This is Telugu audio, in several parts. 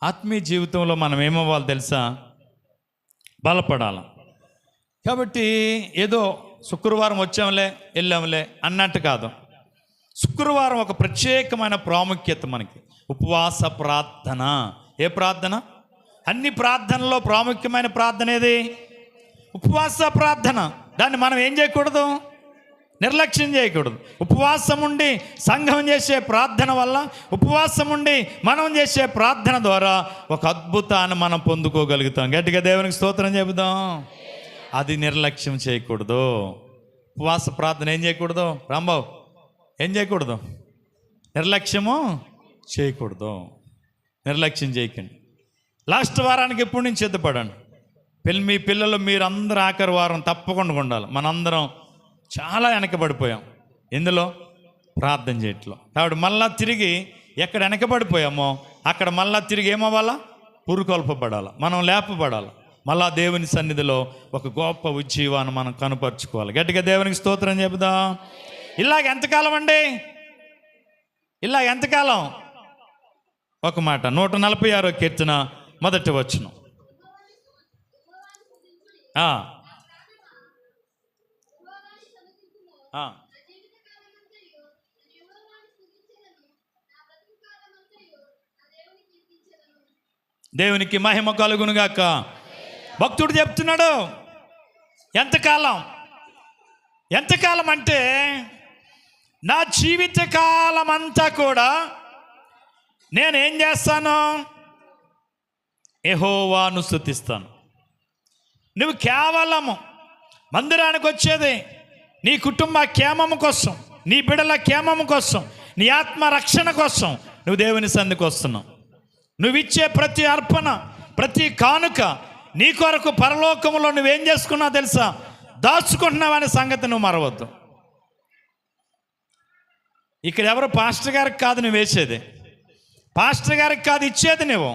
ఆత్మీయ జీవితంలో మనం ఏమవ్వాలి తెలుసా? బలపడాలి. కాబట్టి ఏదో శుక్రవారం వచ్చాంలే వెళ్ళాంలే అన్నట్టు కాదు. శుక్రవారం ఒక ప్రత్యేకమైన ప్రాముఖ్యత మనకి. ఉపవాస ప్రార్థన. ఏ ప్రార్థన? అన్ని ప్రార్థనలో ప్రాముఖ్యమైన ప్రార్థన ఏది? ఉపవాస ప్రార్థన. దాన్ని మనం ఏం చేయకూడదు? నిర్లక్ష్యం చేయకూడదు. ఉపవాసం ఉండి సంఘం చేసే ప్రార్థన వల్ల, ఉపవాసం ఉండి మనం చేసే ప్రార్థన ద్వారా ఒక అద్భుతాన్ని మనం పొందుకోగలుగుతాం. గట్టిగా దేవునికి స్తోత్రం చెబుదాం. అది నిర్లక్ష్యం చేయకూడదు. ఉపవాస ప్రార్థన ఏం చేయకూడదు? రాంబాబు, ఏం చేయకూడదు? నిర్లక్ష్యము చేయకూడదు. నిర్లక్ష్యం చేయకండి. లాస్ట్ వారానికి ఎప్పుడు నుంచి సిద్ధపడండి. మీ పిల్లలు మీరందరూ ఆఖరి వారం తప్పకుండా ఉండాలి. మనందరం చాలా వెనకబడిపోయాం. ఎందులో? ప్రార్థన చేయట్లో. కాబట్టి మళ్ళా తిరిగి ఎక్కడ వెనకబడిపోయామో అక్కడ మళ్ళా తిరిగి ఏమవ్వాలా? పురుకొల్పబడాలి, మనం లేపబడాలి. మళ్ళా దేవుని సన్నిధిలో ఒక గొప్ప ఉజ్జీవాన్ని మనం కనుపరుచుకోవాలి. గట్టిగా దేవునికి స్తోత్రం చెబుదాం. ఇలాగ ఎంతకాలం అండి? ఇలా ఎంతకాలం? ఒక మాట 146వ కీర్తన మొదటి వచనం. దేవునికి మహిమ కలుగునుగాక. భక్తుడు చెప్తున్నాడు, ఎంతకాలం? ఎంతకాలం అంటే నా జీవిత కాలం అంతా కూడా నేనేం చేస్తాను? యెహోవాను స్తుతిస్తాను. నువ్వు కేవలము మందిరానికి వచ్చేది నీ కుటుంబ క్షేమము కోసం, నీ బిడ్డల క్షేమము కోసం, నీ ఆత్మ రక్షణ కోసం నువ్వు దేవుని సన్నిధికి వస్తున్నావు. నువ్వు ఇచ్చే ప్రతి అర్పణ, ప్రతి కానుక నీ కొరకు పరలోకములో నువ్వేం చేసుకున్నావు తెలుసా? దాచుకుంటున్నావు అనే సంగతి నువ్వు మరవద్దు. ఇక్కడ ఎవరు పాస్టర్ గారికి కాదు నువ్వు వేసేది, పాస్టర్ గారికి కాదు ఇచ్చేది. నువ్వు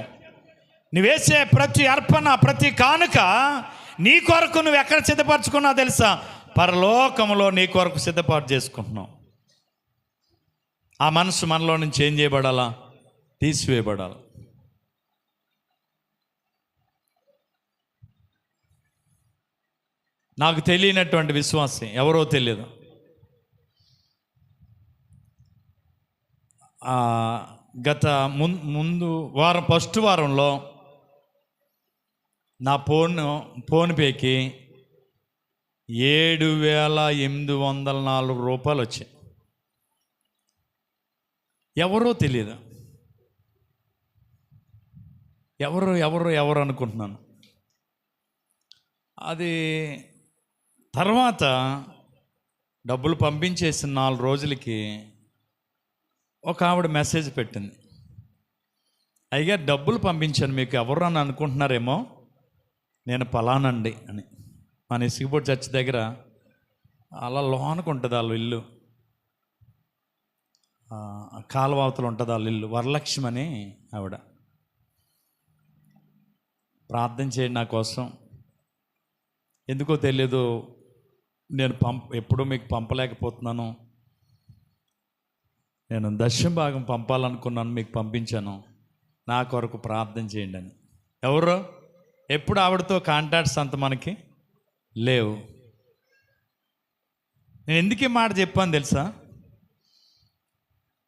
వేసే ప్రతి అర్పణ, ప్రతి కానుక నీ కొరకు నువ్వు ఎక్కడ సిద్ధపరచుకున్నావు తెలుసా? పరలోకములో నీ కొరకు సిద్ధపాటు చేసుకుంటున్నావు. ఆ మనసు మనలో నుంచి ఏం చేయబడాలా? తీసివేయబడాలి. నాకు తెలియనటువంటి విశ్వాసం ఎవరో తెలియదు. గత ముందు వారం, ఫస్ట్ వారంలో నా ఫోన్పేకి 7,804 రూపాయలు వచ్చాయి. ఎవరో తెలియదు. ఎవరు అనుకుంటున్నాను. అది తర్వాత డబ్బులు పంపించేసిన 4 రోజులకి ఒక ఆవిడ మెసేజ్ పెట్టింది, అయ్యా డబ్బులు పంపించాను మీకు, ఎవరు అని అనుకుంటున్నారేమో, నేను పలానండి అని. మన ఇసుకపూడి చర్చి దగ్గర అలా లోనకు ఉంటుంది వాళ్ళ ఇల్లు, కాలువావతలు ఉంటుంది వాళ్ళ ఇల్లు. వరలక్ష్మి అని ఆవిడ. ప్రార్థన చేయండి నా కోసం. ఎందుకో తెలియదు, నేను ఎప్పుడూ మీకు పంపలేకపోతున్నాను. నేను దశమ భాగం పంపాలనుకున్నాను, మీకు పంపించాను, నా కొరకు ప్రార్థన చేయండి అని. ఎవరు? ఎప్పుడు ఆవిడతో కాంటాక్ట్స్ అంత మనకి లేవు. నేను ఎందుకు ఈ మాట చెప్పాను తెలుసా?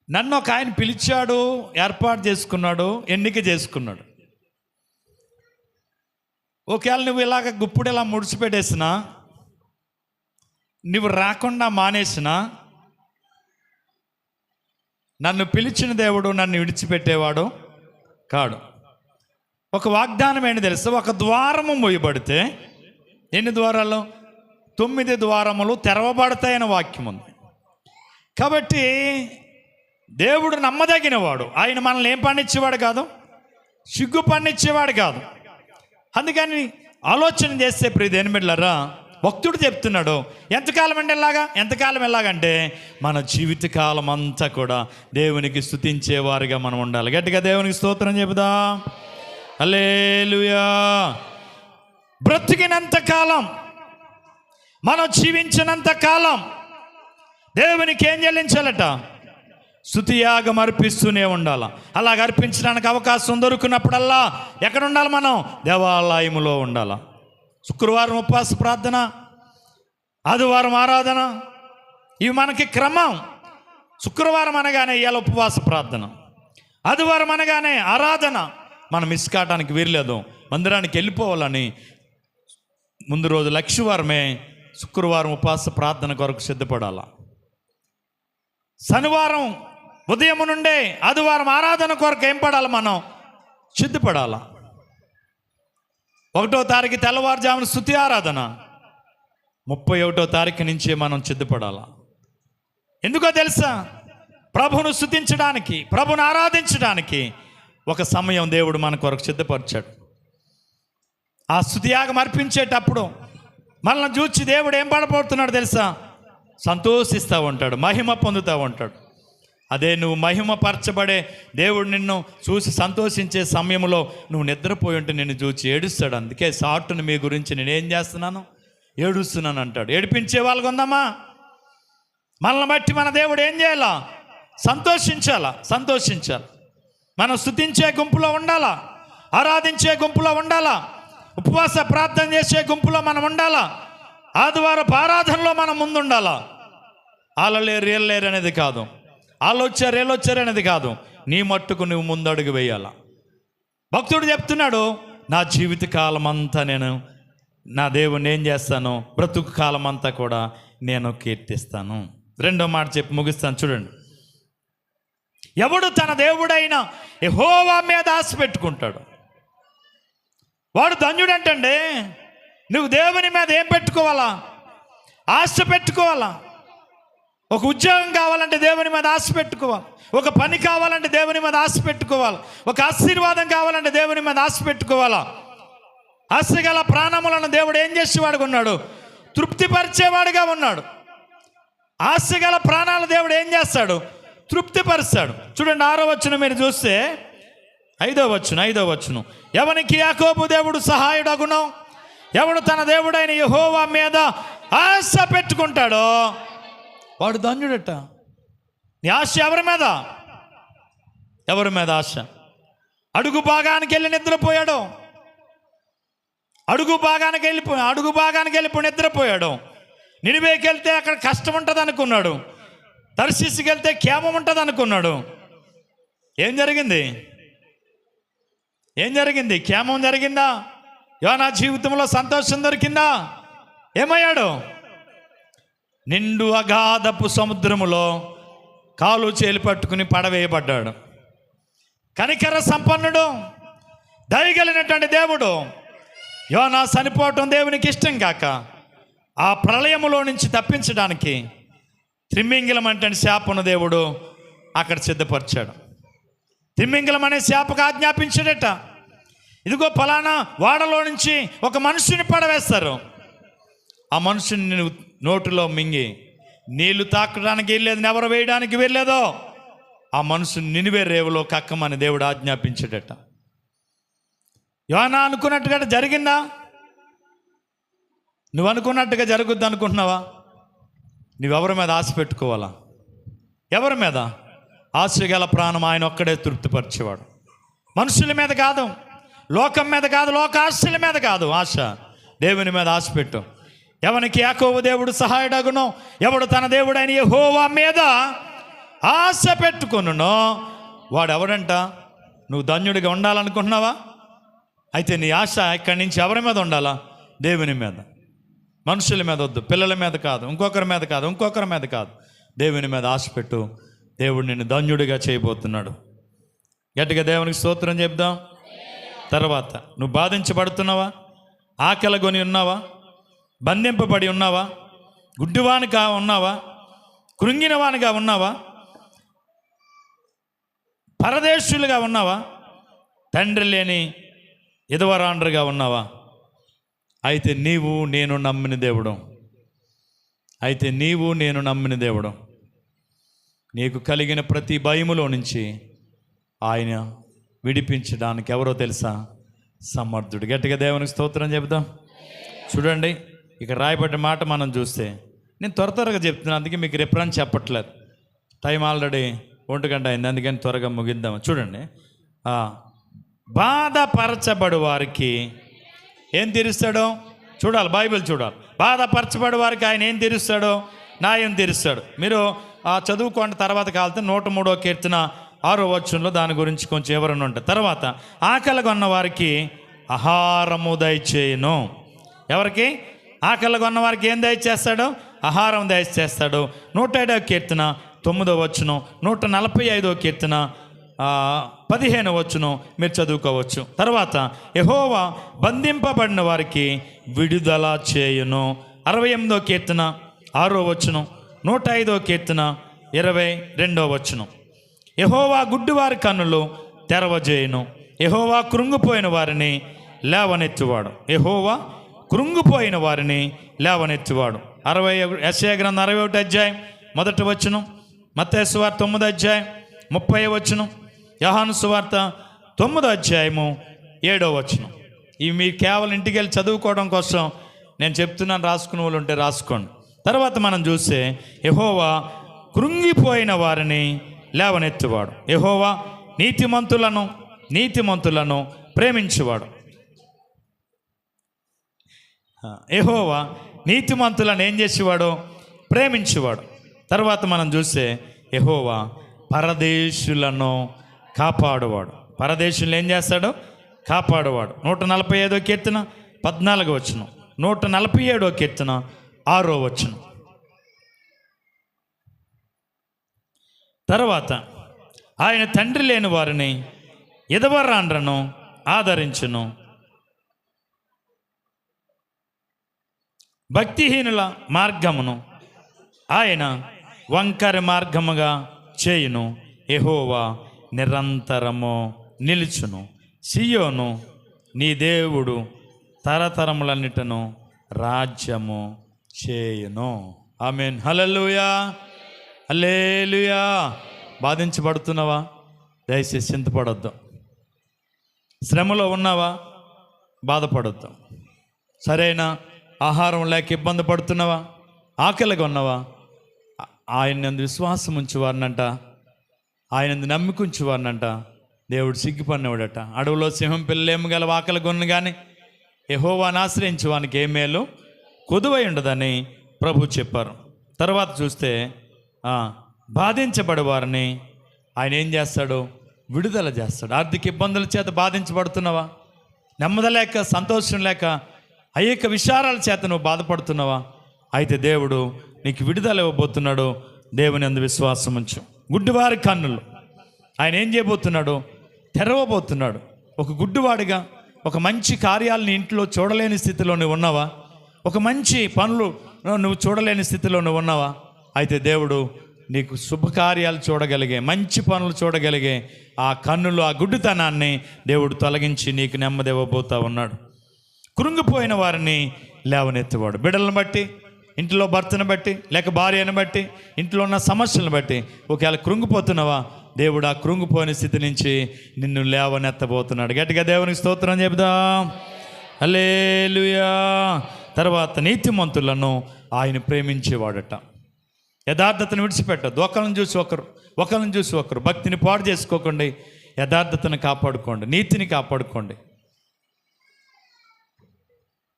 నన్ను ఒక ఆయన పిలిచాడు, ఏర్పాటు చేసుకున్నాడు, ఎన్నిక చేసుకున్నాడు. ఒకవేళ నువ్వు ఇలాగ గుప్పుడు ఇలా ముడిచిపెట్టేసినా, నువ్వు రాకుండా మానేసినా, నన్ను పిలిచిన దేవుడు నన్ను విడిచిపెట్టేవాడు కాడు. ఒక వాగ్దానం ఏంటి తెలుసు? ఒక ద్వారము మూయబడితే, ఎన్ని ద్వారాలు? 9 ద్వారములు తెరవబడతాయని వాక్యం ఉంది. కాబట్టి దేవుడు నమ్మదగినవాడు. ఆయన మనల్ని ఏం పండించేవాడు కాదు, సిగ్గు పండించేవాడు కాదు. అందుకని ఆలోచన చేస్తే ప్రియ దేనిమిళ్ళరా, భక్తుడు చెప్తున్నాడు, ఎంతకాలం అంటే ఎలాగా? ఎంతకాలం ఎలాగంటే మన జీవితకాలం అంతా కూడా దేవునికి స్తుతించేవారుగా మనం ఉండాలి. గట్టిగా దేవునికి స్తోత్రం చెబుదాం. హల్లెలూయా. బ్రతికినంత కాలం, మనం జీవించినంత కాలం దేవునికి ఏం చెల్లించాలట? స్తుతియాగం అర్పిస్తూనే ఉండాలి. అలాగ అర్పించడానికి అవకాశం దొరికినప్పుడల్లా ఎక్కడ ఉండాలి? మనం దేవాలయములో ఉండాలి. శుక్రవారం ఉపవాస ప్రార్థన, ఆదివారం ఆరాధన, ఇవి మనకి క్రమం. శుక్రవారం అనగానే ఇవాళ ఉపవాస ప్రార్థన, ఆదివారం అనగానే ఆరాధన. మనం మిస్ కావడానికి వీరలేదు. మందిరానికి వెళ్ళిపోవాలని ముందు రోజు లక్షవారమే శుక్రవారం ఉపవాస ప్రార్థన కొరకు సిద్ధపడాల. శనివారం ఉదయం నుండే ఆదివారం ఆరాధన కొరకు ఏం పడాలి? మనం సిద్ధపడాల. 1వ తారీఖు తెల్లవారుజామున స్తుతి ఆరాధన, 31వ తారీఖు నుంచే మనం సిద్ధపడాల. ఎందుకో తెలుసా? ప్రభువును స్తుతించడానికి, ప్రభువును ఆరాధించడానికి ఒక సమయం దేవుడు మన కొరకు సిద్ధపరిచాడు. ఆ స్తుతియాగం అర్పించేటప్పుడు మనల్ని చూచి దేవుడు ఏం పడబోతున్నాడు తెలుసా? సంతోషిస్తూ ఉంటాడు, మహిమ పొందుతూ ఉంటాడు. అదే నువ్వు మహిమపరచబడే దేవుడు నిన్ను చూసి సంతోషించే సమయంలో నువ్వు నిద్రపోయి ఉంటే నిన్ను చూచి ఏడుస్తాడు. అందుకే సాటును మీ గురించి నేనేం చేస్తున్నాను? ఏడుస్తున్నాను అంటాడు. ఏడిపించే వాళ్ళకు ఉందమ్మా? మనల్ని బట్టి మన దేవుడు ఏం చేయాలా? సంతోషించాలా? సంతోషించాలి. మనం స్తుతించే గుంపులో ఉండాలా, ఆరాధించే గుంపులో ఉండాలా, ఉపవాస ప్రార్థన చేసే గుంపులో మనం ఉండాలా, ఆదివారపు ఆరాధనలో మనం ముందుండాలా. ఆలలేరు ఏళ్ళలేరు అనేది కాదు, ఆలోచారు ఏళ్ళొచ్చారు అనేది కాదు, నీ మట్టుకు నువ్వు ముందడుగు వేయాలా. భక్తుడు చెప్తున్నాడు, నా జీవిత కాలం అంతా నేను నా దేవుణ్ణి ఏం చేస్తాను? బ్రతుకు కాలం అంతా కూడా నేను కీర్తిస్తాను. 2వ మాట చెప్పి ముగిస్తాను చూడండి. ఎవడు తన దేవుడైన యెహోవా మీద ఆశ పెట్టుకుంటాడు వాడు ధన్యుడంటండి. నువ్వు దేవుని మీద ఏం పెట్టుకోవాలా? ఆశ పెట్టుకోవాలా. ఒక ఉద్యోగం కావాలంటే దేవుని మీద ఆశ పెట్టుకోవాలి, ఒక పని కావాలంటే దేవుని మీద ఆశ పెట్టుకోవాలి, ఒక ఆశీర్వాదం కావాలంటే దేవుని మీద ఆశ పెట్టుకోవాలా. ఆశ గల ప్రాణములను దేవుడు ఏం చేసేవాడుగా ఉన్నాడు? తృప్తిపరిచేవాడుగా ఉన్నాడు. ఆశ గల ప్రాణాలు దేవుడు ఏం చేస్తాడు? తృప్తిపరుస్తాడు. చూడండి 6వ వచనం మీరు చూస్తే 5వ వచనం, ఎవనికి యాకోబు దేవుడు సహాయుడగునో, ఎవడు తన దేవుడైన యెహోవా మీద ఆశ పెట్టుకుంటాడో వాడు ధన్యుడట. నీ ఆశ ఎవరి మీద? ఎవరి మీద ఆశ? అడుగు భాగానికి వెళ్ళి నిద్రపోయాడు, అడుగు భాగానికి వెళ్ళిపోయి నిద్రపోయాడు. నినివేకి వెళ్తే అక్కడ కష్టం ఉంటుంది అనుకున్నాడు, తర్షీసుకి వెళ్తే క్షేమం ఉంటుంది అనుకున్నాడు. ఏం జరిగింది? క్షేమం జరిగిందా? యోనా జీవితంలో సంతోషం దొరికిందా? ఏమయ్యాడు? నిండు అగాధపు సముద్రములో కాలు చేలు పట్టుకుని పడవేయబడ్డాడు. కనికర సంపన్నుడు, దయగలిగినటువంటి దేవుడు. యోనా చనిపోవటం దేవునికి ఇష్టం కాక ఆ ప్రళయములో నుంచి తప్పించడానికి తిమ్మింగిలం అంటే శాపను దేవుడు అక్కడ సిద్ధపరిచాడు. తిమ్మింగిలం అనే శాపకు ఆజ్ఞాపించాడట, ఇదిగో ఫలానా వాడలో నుంచి ఒక మనుషుని పడవేస్తారు, ఆ మనుషుని నోటిలో మింగి నీళ్లు తాకడానికి వెళ్ళలేదు, ఎవరు వేయడానికి వెళ్ళలేదో ఆ మనుషుని నినివే రేవులో కక్కమని దేవుడు ఆజ్ఞాపించాడట. యోనా అనుకున్నట్టుగా జరిగిందా? నువ్వు అనుకున్నట్టుగా జరుగుద్ది అనుకుంటున్నావా? నువ్వెవరి మీద ఆశ పెట్టుకోవాలా? ఎవరి మీద? ఆశ గల ప్రాణం ఆయన ఒక్కడే తృప్తిపరిచేవాడు. మనుషుల మీద కాదు, లోకం మీద కాదు, లోక ఆశల మీద కాదు ఆశ. దేవుని మీద ఆశ పెట్టు. ఎవనికి యాకోబు దేవుడు సహాయుడగునో, ఎవడు తన దేవుడైన యెహోవా మీద ఆశ పెట్టుకొనునో వాడు ఎవడంట? నువ్వు ధన్యుడిగా ఉండాలనుకుంటున్నావా? అయితే నీ ఆశ ఇక్కడి నుంచి ఎవరి మీద ఉండాలా? దేవుని మీద. మనుషుల మీద వద్దు, పిల్లల మీద కాదు, ఇంకొకరి మీద కాదు, దేవుని మీద ఆశ పెట్టు. దేవుడు నిన్ను ధన్యుడిగా చేయబోతున్నాడు. గట్టిగా దేవునికి స్తోత్రం చెప్దాం. తర్వాత నువ్వు బాధించబడుతున్నావా? ఆకలిగొని ఉన్నావా? బంధింపబడి ఉన్నావా? గుడ్డివానిగా ఉన్నావా? కృంగినవానిగా ఉన్నావా? పరదేశులుగా ఉన్నావా? తండ్రి లేని ఎదవరాండ్రుగా ఉన్నావా? అయితే నీవు నేను నమ్మిన దేవుడు, నీకు కలిగిన ప్రతి భయములో నుంచి ఆయన విడిపించడానికి ఎవరో తెలుసా? సమర్థుడు. గట్టిగా దేవునికి స్తోత్రం చెబుదాం. చూడండి, ఇక్కడ రాయబడ్డ మాట మనం చూస్తే, నేను త్వరగా చెప్తున్నాను, అందుకే మీకు రిఫరెన్స్ చెప్పట్లేదు, టైం ఆల్రెడీ 1 గంట అయింది, అందుకని త్వరగా ముగిద్దాం. చూడండి, బాధపరచబడు వారికి ఏం తీరుస్తాడో చూడాలి, బైబిల్ చూడాలి. బాధపరచబడి వారికి ఆయన ఏం తీరుస్తాడో, న్యాయం తీరుస్తాడు. మీరు చదువుకోండి, తర్వాత కాలితే 103వ కీర్తన 6వ వచనంలో దాని గురించి కొంచెం వివరణ ఉంటుంది. తర్వాత ఆకలి కొన్న వారికి ఆహారము దయచేయును. ఎవరికి? ఆకలి కొన్న వారికి ఏం దయచేస్తాడు? ఆహారం దయచేస్తాడు. 107వ కీర్తన 9వ వచనం, 145వ కీర్తన 15వ వచనం మీరు చదువుకోవచ్చు. తర్వాత యెహోవా బంధింపబడిన వారికి విడుదల చేయును. 68వ కీర్తన 6వ వచనం, 105వ కీర్తన 22వ వచనం. యెహోవా గుడ్డివారి కన్నులు తెరవజేయును. యెహోవా కృంగిపోయిన వారిని లేవనెత్తువాడు. యెహోవా కృంగిపోయిన వారిని లేవనెత్తువాడు. యెషయా గ్రంథం 61వ అధ్యాయం 1వ వచనం, మత్తయి సువార్త 9వ అధ్యాయం 30వ వచనం, యోహాను సువార్త 9వ అధ్యాయము 7వ వచనం. ఇవి మీరు కేవలం ఇంటికి వెళ్ళి చదువుకోవడం కోసం నేను చెప్తున్నాను, రాసుకునే వాళ్ళు ఉంటే రాసుకోండి. తర్వాత మనం చూస్తే యెహోవా కృంగిపోయిన వారిని లేవనెత్తువాడు. యెహోవా నీతిమంతులను ప్రేమించువాడు. యెహోవా నీతిమంతులను ఏం చేసేవాడు? ప్రేమించేవాడు. తర్వాత మనం చూస్తే యెహోవా పరదేశులను కాపాడువాడు. పరదేశులను ఏం చేస్తాడు? కాపాడువాడు. 145వ కీర్తన 14వ వచనం, 147వ కీర్తన 6వ వచనం. తర్వాత ఆయన తండ్రి లేని వారిని ఎదవరాండ్రను ఆదరించును. భక్తిహీనుల మార్గమును ఆయన వంకర మార్గముగా చేయును. యెహోవా నిరంతరము నిలుచును. సియోను నీ దేవుడు తరతరములన్నిటను రాజ్యము చేయును. ఆమేన్. హల్లెలూయా, హల్లెలూయా. బాధించబడుతున్నావా? దయచేసి చింతపడొద్దు. శ్రమలో ఉన్నావా? బాధపడొద్దు. సరైన ఆహారం లేక ఇబ్బంది పడుతున్నావా? ఆకలిగా ఉన్నావా? ఆయన విశ్వాసం ఉంచేవారినంట, ఆయన నమ్మిక ఉంచేవారినంట దేవుడు సిగ్గుపడినవాడట. అడవిలో సింహం పిల్లలేము గల ఆకలి కొను కానీ యెహోవాను ఆశ్రయించే వానికి ఏ మేలు కొదువై ఉండదని ప్రభు చెప్పారు. తర్వాత చూస్తే బాధించబడే వారిని ఆయన ఏం చేస్తాడు? విడుదల చేస్తాడు. ఆర్థిక ఇబ్బందుల చేత బాధించబడుతున్నావా? నెమ్మది లేక, సంతోషం లేక, అనేక విచారాల చేత నువ్వు బాధపడుతున్నావా? అయితే దేవుడు నీకు విడుదల ఇవ్వబోతున్నాడు. దేవుని అందు విశ్వాసం ఉంచు. గుడ్డివారి కన్నులు ఆయన ఏం చేయబోతున్నాడు? తెరవబోతున్నాడు. ఒక గుడ్డివాడిగా ఒక మంచి కార్యాలని ఇంట్లో చూడలేని స్థితిలో నువ్వు ఉన్నావా? ఒక మంచి పనులు నువ్వు చూడలేని స్థితిలో నువ్వు ఉన్నావా? అయితే దేవుడు నీకు శుభకార్యాలు చూడగలిగే, మంచి పనులు చూడగలిగే ఆ కన్నులు, ఆ గుడ్డితనాన్ని దేవుడు తొలగించి నీకు నెమ్మది ఇవ్వబోతా ఉన్నాడు. కృంగిపోయిన వారిని లేవనెత్తువాడు. బిడ్డలను బట్టి, ఇంట్లో భర్తను బట్టి, లేక భార్యను బట్టి, ఇంట్లో ఉన్న సమస్యలను బట్టి ఒకవేళ కృంగిపోతున్నావా? దేవుడు ఆ కృంగిపోయిన స్థితి నుంచి నిన్ను లేవనెత్తబోతున్నాడు. గట్టిగా దేవునికి స్తోత్రం చెబుదాం. హల్లెలూయా. తర్వాత నీతిమంతులను ఆయన ప్రేమించేవాడట. యథార్థతను విడిచిపెట్టద్దు. ఒకరిని చూసి ఒకరు భక్తిని పాడు చేసుకోకండి. యథార్థతను కాపాడుకోండి, నీతిని కాపాడుకోండి.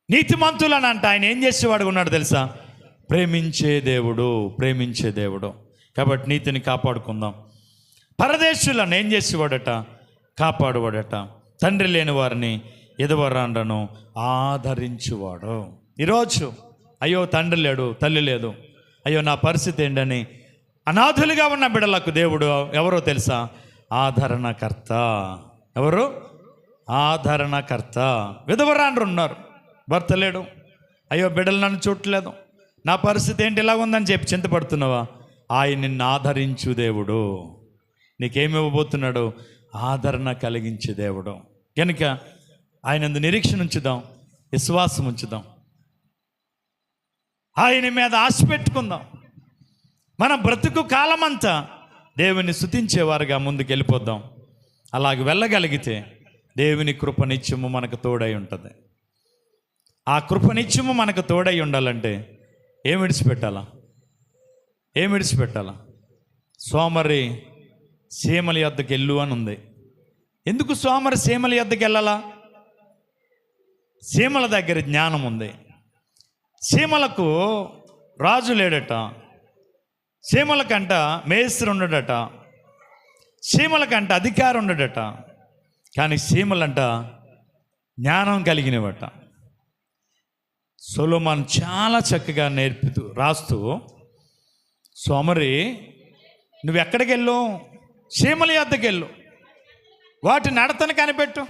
నీతిమంతులను అంట ఆయన ఏం చేసేవాడు ఉన్నాడు తెలుసా? ప్రేమించే దేవుడు. కాబట్టి నీతిని కాపాడుకుందాం. పరదేశులను ఏం చేసేవాడట? కాపాడువాడట. తండ్రి లేని వారిని ఎదవరాండ్రను ఆదరించువాడు. ఈరోజు అయ్యో తండ్రి లేడు, తల్లి లేదు, అయ్యో నా పరిస్థితి ఏంటని అనాథులుగా ఉన్న బిడ్డలకు దేవుడు ఎవరో తెలుసా? ఆదరణకర్త. ఎవరు? ఆదరణకర్త. విధవరాండ్రు ఉన్నారు, భర్త లేడు, అయ్యో బిడ్డలు నన్ను చూడలేదు, నా పరిస్థితి ఏంటి ఇలా ఉందని చెప్పి చింతపడుతున్నావా? ఆయన నిన్ను ఆదరించు దేవుడు. నీకేమి ఇవ్వబోతున్నాడు? ఆదరణ కలిగించే దేవుడు. కనుక ఆయన నిరీక్షణ ఉంచుదాం, విశ్వాసం ఉంచుదాం, ఆయన మీద ఆశ పెట్టుకుందాం. మన బ్రతుకు కాలమంతా దేవుని స్తుతించేవారుగా ముందుకు వెళ్ళిపోద్దాం. అలాగే వెళ్ళగలిగితే దేవుని కృపనిత్యము మనకు తోడై ఉంటుంది. ఆ కృపనిత్యము మనకు తోడై ఉండాలంటే ఏం విడిచిపెట్టాలా? సోమరి సీమల యొద్దకు వెళ్ళు అని ఉంది. ఎందుకు సోమరి సీమల యొద్దకు వెళ్ళాలా? సీమల దగ్గర జ్ఞానం ఉంది. సీమలకు రాజు లేడట, సీమలకంట మేస్త్రి ఉండడట, సీమలకంట అధికారం ఉండడట. కానీ సీమలంట జ్ఞానం కలిగినవట. సొలొమోను చాలా చక్కగా రాస్తూ, సోమరి నువ్వు ఎక్కడికి వెళ్ళు? సీమల యొద్దకు వెళ్ళు, వాటి నడతను కనిపెట్టు.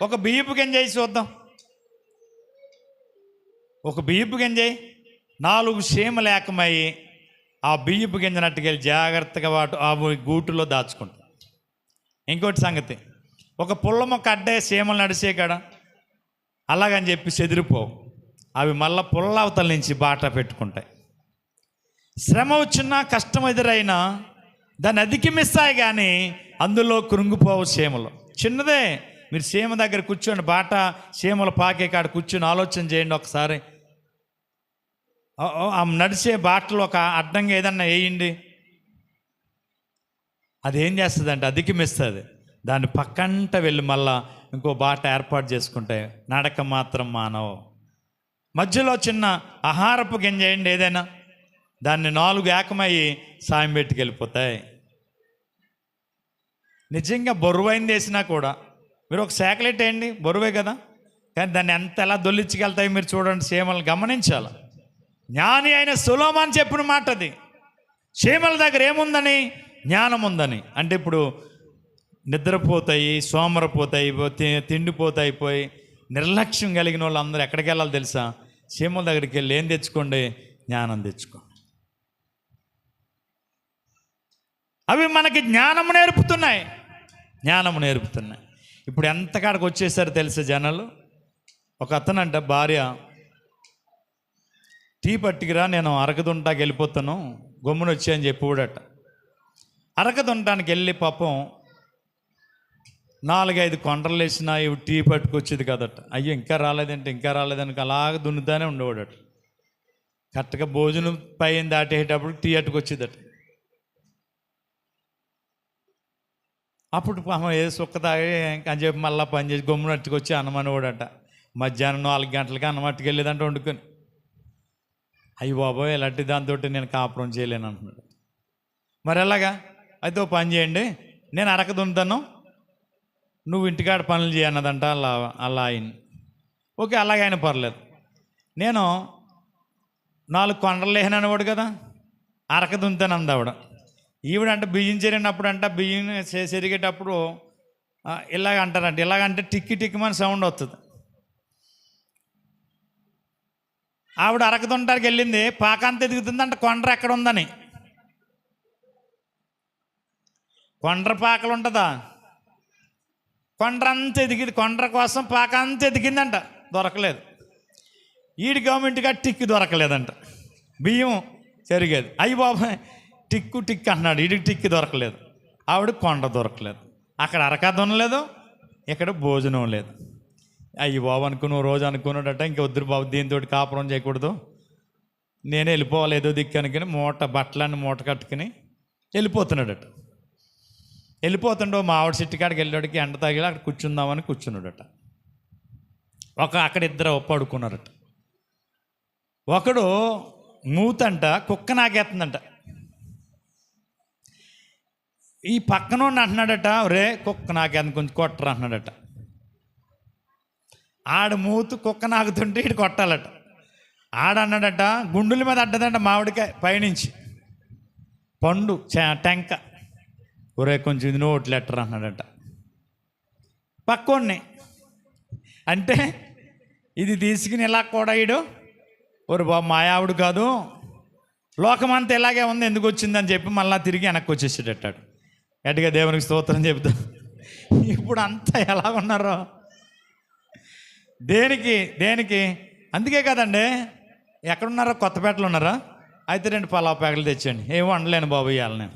ఒక బియ్యపు గింజ చూద్దాం. ఒక బియ్యపు గింజ 4 సీమలు ఏకమయ్యి ఆ బియ్యపు గింజ నట్టుకెళ్ళి జాగ్రత్తగా ఆ గూటులో దాచుకుంటాం. ఇంకోటి సంగతి, ఒక పుల్ల మొక్క అడ్డే సీమలు నడిచే కాడ అలాగని చెప్పి చెదిరిపోవు. అవి మళ్ళా పుల్ల అవతల నుంచి బాట పెట్టుకుంటాయి. శ్రమ వచ్చినా కష్టం ఎదురైనా దాన్ని అధిగమిస్తాయి, కానీ అందులో కృంగిపోవు సీమలు. చిన్నదే, మీరు సీమ దగ్గర కూర్చోండి, బాట సీమలు పాకే కాడ కూర్చొని ఆలోచన చేయండి ఒకసారి. నడిచే బాటలో ఒక అడ్డంగా ఏదన్నా వేయండి, అది ఏం చేస్తుంది అంటే అధిగమిస్తుంది. దాన్ని పక్కంట వెళ్ళి మళ్ళా ఇంకో బాట ఏర్పాటు చేసుకుంటాయి. నడక మాత్రం మానవు. మధ్యలో చిన్న ఆహారపు గింజ వేయండి ఏదైనా, దాన్ని 4 ఏకమయ్యి సాయం పెట్టుకెళ్ళిపోతాయి. నిజంగా బరువైంది వేసినా కూడా మీరు ఒక శాకలెట్ వేయండి, బరువే కదా, కానీ దాన్ని ఎంత ఎలా దొల్లించుకెళ్తాయి మీరు చూడండి. సీమలను గమనించాలి. జ్ఞాని అయిన సొలొమోను చెప్పిన మాట అది. సీమల దగ్గర ఏముందని? జ్ఞానం ఉందని. అంటే ఇప్పుడు నిద్రపోతాయి, సోమరపోతాయి, తిండిపోతాయిపోయి నిర్లక్ష్యం కలిగిన వాళ్ళు అందరూ ఎక్కడికి వెళ్ళాలి తెలుసా? సీమల దగ్గరికి వెళ్ళి ఏం తెచ్చుకోండి? జ్ఞానం తెచ్చుకోండి. అవి మనకి జ్ఞానము నేర్పుతున్నాయి, జ్ఞానము నేర్పుతున్నాయి. ఇప్పుడు ఎంతకాడికి వచ్చేసారు తెలుసా జనాలు? ఒక అతనంట భార్య, టీ పట్టికిరా, నేను అరకదుంటాకి వెళ్ళిపోతాను, గమ్మున వచ్చి అని చెప్పాడట. అరకదుంటానికి వెళ్ళి పాపం 4-5 కొండలు వేసినా ఇవి టీ పట్టుకొచ్చేది కదట. అయ్యో ఇంకా రాలేదంటే ఇంకా రాలేదని అలాగ దున్నుతానే ఉండేవాడట. కరెక్ట్గా భోజనం పైన దాటేటప్పుడు టీ అట్టుకొచ్చేదట. అప్పుడు పాపం ఏ సుక్క తాగి అని చెప్పి మళ్ళీ పని చేసి గమ్మున అట్టుకొచ్చి అన్నమనేవాడట. మధ్యాహ్నం 4 గంటలకి అన్నం అట్టుకెళ్ళేదంటే వండుకొని. అయ్యి బాబోయ్, ఇలాంటి దాంతో నేను కాపురం చేయలేను అంటున్నాడు. మరి ఎలాగా? అయితే ఓ పని చేయండి, నేను అరక దున్నుతాను, నువ్వు ఇంటికాడ పనులు చేయన్నదంట అలా ఆయన. ఓకే, అలాగైనా పర్లేదు. నేను 4 కొండలు లేననేవాడు కదా, అరక దున్నుతాను అందావిడ. ఈవిడంటే బియ్యం చెరిగినప్పుడు అంట, బియ్యం చెరిగేటప్పుడు ఇలాగ అంటారంట. ఇలాగంటే టిక్కి టిక్కిమని సౌండ్ వస్తుంది. ఆవిడ అరకదుంటానికి వెళ్ళింది, పాకంత ఎదుగుతుందంట కొండ్ర ఎక్కడ ఉందని. కొండ్ర పాకలు ఉంటుందా? కొండ్ర అంత ఎదిగింది, కొండ్ర కోసం పాకంత ఎదిగిందంట, దొరకలేదు. ఈడి గవర్నమెంట్గా టిక్కి దొరకలేదంట, బియ్యం చెరిగేది. అయ్యి బాబాయ్, టిక్కు టిక్కు అన్నాడు, ఈడికి టిక్కి దొరకలేదు, ఆవిడ కొండ దొరకలేదు. అక్కడ అరక దున్నలేదు, ఇక్కడ భోజనం లేదు. అయ్యి బాబు అనుకుని రోజు అనుకున్నాడట, ఇంక వద్దురు బాబు దీంతో కాపురం చేయకూడదు, నేనే వెళ్ళిపోవాలి ఏదో దిక్కు అనుకుని బట్టలన్నీ మూట కట్టుకుని వెళ్ళిపోతున్నాడట. వెళ్ళిపోతుండో మా ఆవిడ చెట్టు కాడికి వెళ్ళాడికి ఎండ తగిలి అక్కడ కూర్చుందామని కూర్చున్నాడట. అక్కడ 2 పడుకున్నారట. ఒకడు మూతంట కుక్క నాకేస్తుందంట. ఈ పక్కనోడిని అంటున్నాడట, రే కుక్క నాకేంది కొంచెం కొట్టరా అంటున్నాడట. ఆడు మూతు కుక్క నాకుతుంటే ఇటు కొట్టాలట. ఆడన్నాడట, గుండుల మీద అడ్డదంట మామిడికాయ పైనుంచి పండు టెంక, ఒరే కొంచెం ఇది నోట్లు ఎట్టరా అన్నాడట పక్కోడిని. అంటే ఇది తీసుకుని ఇలా కూడా ఇడు, ఒరు బాబు మా ఆవిడ కాదు, లోకమంతా ఇలాగే ఉంది, ఎందుకు వచ్చిందని చెప్పి మళ్ళీ తిరిగి వెనక్కి వచ్చేసేటట్టాడు. గట్టిగా దేవునికి స్తోత్రం చెబుతా. ఇప్పుడు అంతా ఎలా ఉన్నారో, దేనికి అందుకే కదండి. ఎక్కడున్నారో? కొత్తపేటలో ఉన్నారా? అయితే 2 పలావ్ ప్యాకెట్లు తెచ్చండి. ఏమో వండలేను బాబు ఇవాళ నేను.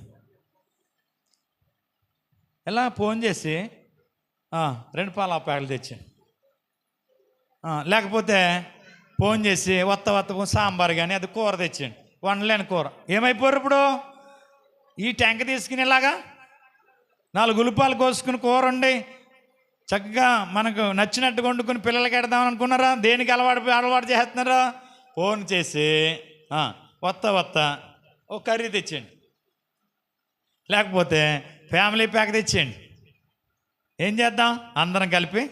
ఎలా ఫోన్ చేసి 2 పలావ్ ప్యాకెట్లు తెచ్చండి, లేకపోతే ఫోన్ చేసి వత్త సాంబార్ కానీ అది కూర తెచ్చండి, వండలేని కూర. ఏమైపోరు ఇప్పుడు? ఈ ట్యాంక్ తీసుకుని ఇలాగా 4 ఉల్లిపాయలు కోసుకుని కూర వండి చక్కగా మనకు నచ్చినట్టు వండుకుని పిల్లలకి ఎడదామని అనుకున్నారా? దేనికి అలవాటు చేస్తున్నారా? ఫోన్ చేసి వత్త ఓ కర్రీ తెచ్చేయండి, లేకపోతే ఫ్యామిలీ ప్యాక్ తెచ్చేయండి. ఏం చేద్దాం? అందరం కలిపి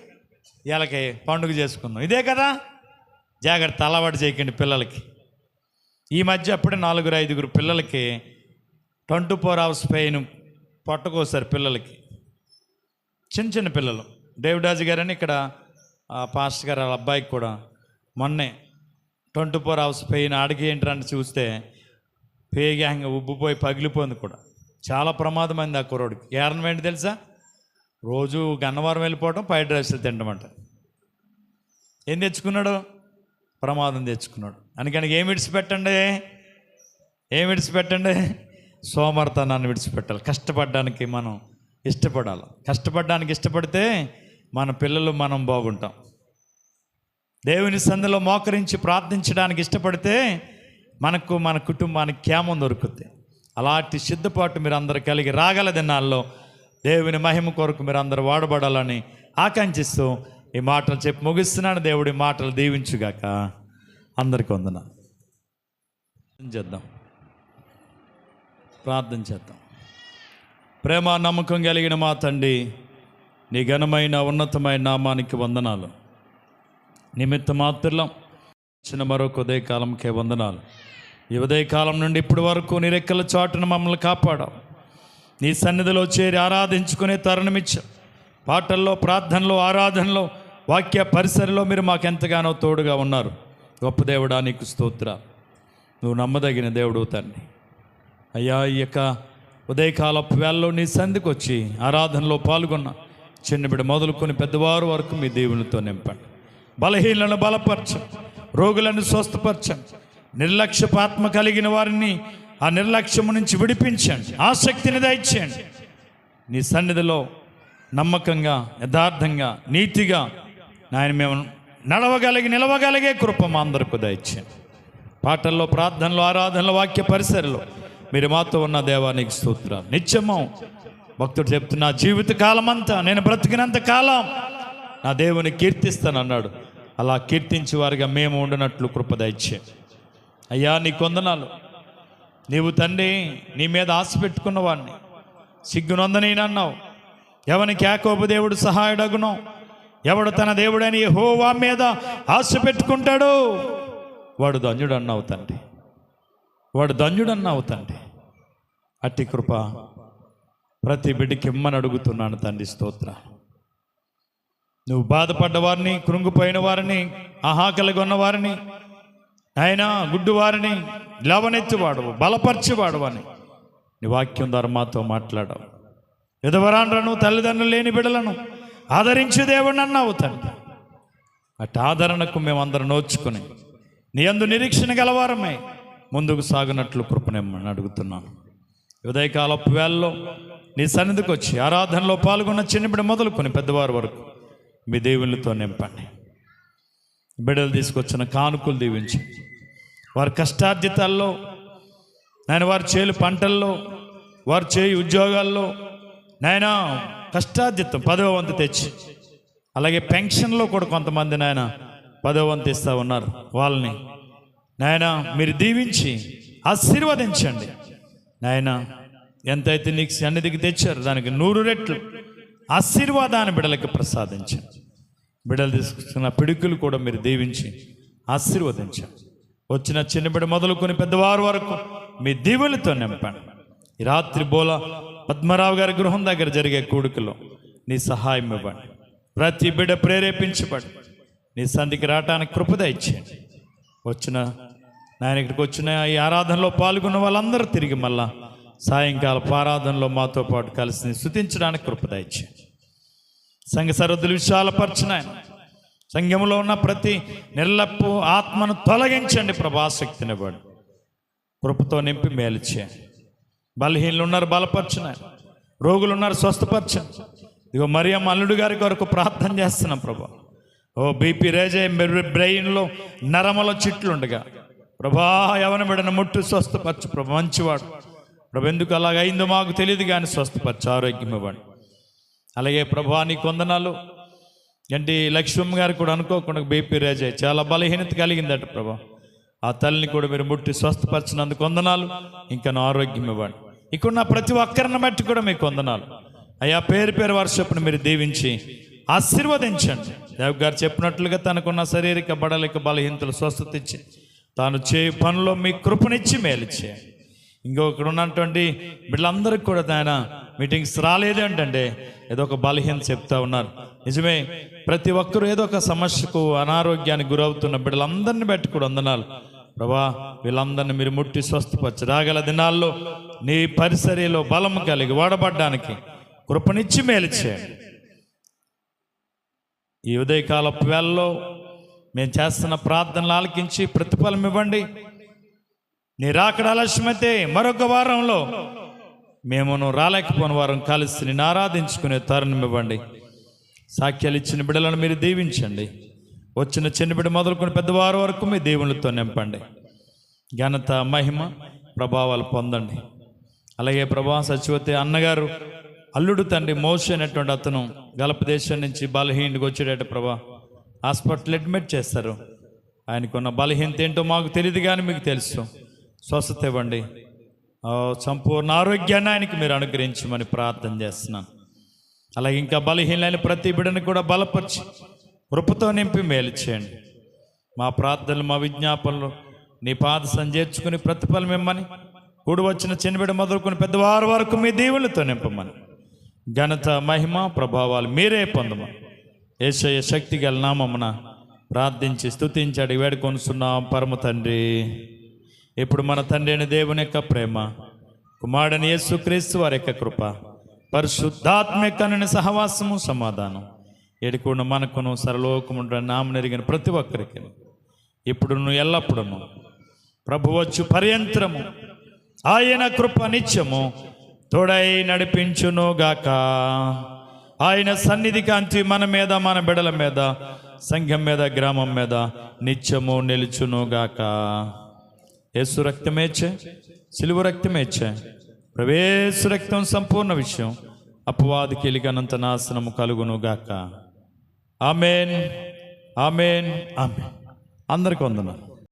వీళ్ళకి పండుగ చేసుకుందాం. ఇదే కదా. జాగ్రత్త, అలవాటు చేయకండి పిల్లలకి. ఈ మధ్య అప్పుడే 4-5 పిల్లలకి 24 hours పెయిన్ పట్టుకోసారు పిల్లలకి, చిన్న పిల్లలు. దేవరాజు గారని ఇక్కడ పాస్టర్ గారు వాళ్ళ అబ్బాయికి కూడా మొన్నే 24 hours పెయిన్. ఆడికి ఏంటంటే చూస్తే పేగంగా ఉబ్బిపోయి పగిలిపోయింది కూడా. చాలా ప్రమాదమైంది ఆ కుర్రోడికి. కారణం ఏంటి తెలుసా? రోజు గన్నవరం వెళ్ళిపోవడం, ఫ్రైడ్ రైస్లు తినడమంట. ఏం తెచ్చుకున్నాడు? ప్రమాదం తెచ్చుకున్నాడు. అందుకని ఏం విడిచిపెట్టండి? సోమర్తనాన్ని విడిచిపెట్టాలి. కష్టపడడానికి మనం ఇష్టపడాలి. కష్టపడడానికి ఇష్టపడితే మన పిల్లలు మనం బాగుంటాం. దేవుని సన్నిధిలో మోకరించి ప్రార్థించడానికి ఇష్టపడితే మనకు మన కుటుంబానికి క్షేమం దొరుకుతుంది. అలాంటి సిద్ధపాటు మీరు అందరూ కలిగి రాగల దినాల్లో దేవుని మహిమ కొరకు మీరు అందరూ వాడబడాలని ఆకాంక్షిస్తూ ఈ మాటలు చెప్పి ముగిస్తున్నాను. దేవుడి మాటలు దీవించుగాక. అందరికీ వందనాలు. ప్రార్థన చేద్దాం. ప్రేమ నమ్మకం కలిగిన మా తండ్రి, నీ ఘనమైన ఉన్నతమైన నామానికి వందనాలు. నిమిత్త మాత్రం చిన్న మరొక ఉదయకాలంకే వందనాలు. ఈ ఉదయకాలం నుండి ఇప్పటి వరకు నీ రెక్కల చాటున మమ్మల్ని కాపాడావు. నీ సన్నిధిలో చేరి ఆరాధించుకునే తరుణమిచ్చావు. పాటల్లో, ప్రార్థనలో, ఆరాధనలో, వాక్య పరిసరలో మీరు మాకెంతగానో తోడుగా ఉన్నారు. గొప్ప దేవుడా, నీకు స్తోత్రాలు. నువ్వు నమ్మదగిన దేవుడు తండ్రి. అయ్యా, ఈ యొక్క ఉదయకాలపు వేళలో నీ సన్నిధికి వచ్చి ఆరాధనలో పాల్గొన్న చిన్న బిడ్డ మొదలుకొని పెద్దవారు వరకు మీ దేవునితో నింపండి. బలహీనలను బలపరచండి, రోగులను స్వస్థపరచండి, నిర్లక్ష్యపాత్మ కలిగిన వారిని ఆ నిర్లక్ష్యము నుంచి విడిపించండి, ఆసక్తిని దయచేయండి. నీ సన్నిధిలో నమ్మకంగా, యథార్థంగా, నీతిగా నాయన మేము నిలవగలిగే కృప మా అందరికీ దయచేయండి. పాటల్లో, ప్రార్థనలో, ఆరాధనలో, వాక్య పరిసరలో మీరు మాతో ఉన్న దేవానికి స్తోత్రాలు. నిత్యము భక్తుడు చెప్తున్నా, జీవిత కాలం అంతా నేను బ్రతికినంత కాలం నా దేవుని కీర్తిస్తాను అన్నాడు. అలా కీర్తించే వారిగా మేము ఉండినట్లు కృప దయచేయండి. అయ్యా, నీ కొందనాలు. నీవు తండ్రి నీ మీద ఆశ పెట్టుకున్న వాడిని సిగ్గునొందనీనన్నావు. ఎవనికి యాకోబు దేవుడు సహాయుడగునో, ఎవడు తన దేవుడని యెహోవా మీద ఆశ పెట్టుకుంటాడో వాడు ధన్యుడు అన్నావు తండ్రి. అట్టి కృప ప్రతి బిడ్డకి ఇమ్మని అడుగుతున్నాను తండ్రి. స్తోత్ర. నువ్వు బాధపడ్డ వారిని, కృంగిపోయిన వారిని, ఆహాకలిగా ఉన్న వారిని, ఆయన గుడ్డువారిని లేవనెత్తివాడవు, బలపరిచేవాడవు అని నీ వాక్యం ద్వారా మాతో మాట్లాడావు. విధవరాండ్రను, తల్లిదండ్రులు లేని బిడ్డలను ఆదరించే దేవుడిని అన్నావు తండ్రి. అటు ఆదరణకు మేమందరం నోచుకుని నీ యందు నిరీక్షణ గలవారమై ముందుకు సాగునట్లు కృపనిమ్మని అడుగుతున్నాను. ఉదయకాలపు వేళలో నీ సన్నిధికి వచ్చి ఆరాధనలో పాల్గొన్న చిన్న బిడ్డ మొదలుకొని పెద్దవారి వరకు మీ దేవునితో నింపండి. బిడ్డలు తీసుకొచ్చిన కానుకలు దీవించి వారి కష్టార్జితాల్లో, నాయన వారు చేయు పంటల్లో, వారు చేయు ఉద్యోగాల్లో నాయన కష్టార్జితం 10వ వంతు తెచ్చి, అలాగే పెన్షన్లో కూడా కొంతమంది నాయన 10వ వంతు ఇస్తూ ఉన్నారు. వాళ్ళని నాయన మీరు దీవించి ఆశీర్వదించండి. నాయన ఎంతైతే నీకు సన్నిధికి తెచ్చారు దానికి 100 రెట్లు ఆశీర్వాదాన్ని బిడ్డలకి ప్రసాదించండి. బిడ్డలు తీసుకొచ్చిన పిడుకులు కూడా మీరు దీవించి ఆశీర్వదించండి. వచ్చిన చిన్న బిడ్డ మొదలుకొని పెద్దవారు వరకు మీ దీవులతో నింపండి. ఈ రాత్రి బోల పద్మరావు గారి గృహం దగ్గర జరిగే కూడికలో నీ సహాయం ఇవ్వండి. ప్రతి బిడ్డ ప్రేరేపించబడి నీ సంధికి రావటానికి కృపద ఇచ్చేయండి. వచ్చిన నాయన ఇక్కడికి వచ్చిన ఈ ఆరాధనలో పాల్గొన్న వాళ్ళందరూ తిరిగి మళ్ళా సాయంకాలపు ఆరాధనలో మాతో పాటు కలిసి స్తుతించడానికి కృపద ఇచ్చేయండి. సంఘ సరద్దులు విశాలపరచిన సంఘంలో ఉన్న ప్రతి నిర్లప్పు ఆత్మను తొలగించండి. ప్రభాశక్తినివ్వండి. కృపతో నింపి మేలు చేయండి. బలహీనలు ఉన్నారు, బలపరచిన రోగులు ఉన్నారు, స్వస్థపరచండి. ఇదిగో మరియమ్మ అల్లుడు గారి కొరకు ప్రార్థన చేస్తున్నాం ప్రభా. ఓ బీపీ రేజే బ్రెయిన్లో నరమల చిట్లుండగా ప్రభా యవన బిడ్డను ముట్టు స్వస్థపరచు ప్రభా. మంచివాడు ప్రభు ఎందుకు అలాగ అయిందో మాకు తెలియదు కానీ స్వస్థపరిచి ఆరోగ్యం ఇవ్వండి. అలాగే ప్రభా నీకు వందనాలు. అంటే లక్ష్మమ్మ గారు కూడా అనుకోకుండా బీపీ రేజ్ అయ్యి చాలా బలహీనత కలిగిందట ప్రభా. ఆ తల్లిని కూడా మీరు ముట్టి స్వస్థపరిచినందుకు వందనాలు. ఇంకా నా ఆరోగ్యం ఇవ్వండి. ఇక్కడ నా ప్రతి ఒక్కరిని బట్టి కూడా మీకు వందనాలు అయ్యా. పేరు పేరు వర్షపుని మీరు దీవించి ఆశీర్వదించండి. దేవ్ గారు చెప్పినట్లుగా తనకున్న శారీరక బడలిక బలహీనతలు స్వస్థత ఇచ్చి తాను చేయు పనిలో మీ కృపనిచ్చి మేలిచ్చే. ఇంకొకరు ఉన్నటువంటి వీళ్ళందరికీ కూడా ఆయన మీటింగ్స్ రాలేదు అంటే ఏదో ఒక బలహీనత చెప్తా ఉన్నారు. నిజమే, ప్రతి ఒక్కరూ ఏదో ఒక సమస్యకు అనారోగ్యానికి గురవుతున్న బిడ్డలందరినీ బట్టి కూడా వందనాలు ప్రభా. వీళ్ళందరినీ మీరు ముట్టి స్వస్థపరచు. రాగల దినాల్లో నీ పరిసరిలో బలం కలిగి వాడబడ్డానికి కృపనిచ్చి మేలు చేయండి. ఈ ఉదయకాలపు వేళలో మేము చేస్తున్న ప్రార్థనలు ఆలకించి ప్రతిఫలం ఇవ్వండి. నీ రాకడ ఆలస్యమైతే మరొక వారంలో మేమును రాలేకపోయిన వారం కలిసి నిన్ను ఆరాధించుకునే తరుణం ఇవ్వండి. సాక్ష్యాలు ఇచ్చిన బిడ్డలను మీరు దీవించండి. వచ్చిన చిన్న బిడ్డ మొదలుకొని పెద్దవారు వరకు మీ దేవునితో నింపండి. ఘనత మహిమ ప్రభావాలు పొందండి. అలాగే ప్రభా సచివతి అన్నగారు అల్లుడు తండ్రి మోషే అనేటువంటి అతను గల్ఫ్ దేశం నుంచి బలహీనకు వచ్చేటట్టు ప్రభా హాస్పిటల్ అడ్మిట్ చేస్తారు. ఆయనకున్న బలహీనత ఏంటో మాకు తెలియదు కానీ మీకు తెలుసు. స్వస్థత ఇవ్వండి. సంపూర్ణ ఆరోగ్యాన్ని ఆయనకి మీరు అనుగ్రహించమని ప్రార్థన చేస్తున్నాను. అలాగే ఇంకా బలహీనైన ప్రతి బిడ్డని కూడా బలపరిచి కృపతో నింపి మేలు చేయండి. మా ప్రార్థనలు మా విజ్ఞాపనలు నీ పాద సంచేర్చుకుని ప్రతిఫలం ఇమ్మని కూడి వచ్చిన చిన్న బిడ్డ మొదలుకొని పెద్దవారు వరకు మీ దీవులతో నింపమని ఘనత మహిమ ప్రభావాలు మీరే పొందమని యేసయ్య శక్తి గల నామమున ప్రార్థించి స్తుతించాడు వేడుకొనుచున్నాం పరమ తండ్రి. ఇప్పుడు మన తండ్రి అయిన దేవుని యొక్క ప్రేమ, కుమారుడైన యేసుక్రీస్తు వారి యొక్క కృప, పరిశుద్ధాత్మికమైన సహవాసము సమాధానం ఎడుకున్న మనకును సర్వలోకముండ నామమున ఎరిగిన ప్రతి ఒక్కరికి ఇప్పుడును ఎల్లప్పుడును ప్రభు వచ్చు పర్యంతరము ఆయన కృప నిత్యము తోడై నడిపించును గాక. ఆయన సన్నిధి కాంతి మన మీద, మన బిడల మీద, సంఘం మీద, గ్రామం మీద నిత్యము నిలుచును గాక. యేసు రక్తమేచ్చే, సిలువ రక్తమేచ్చే, ప్రవేశ రక్తం సంపూర్ణ విషయం అపవాదికి ఎలిగనంత నాశనము కలుగును గాక. Amen, amen, amen. అందరికీ వందనాలు.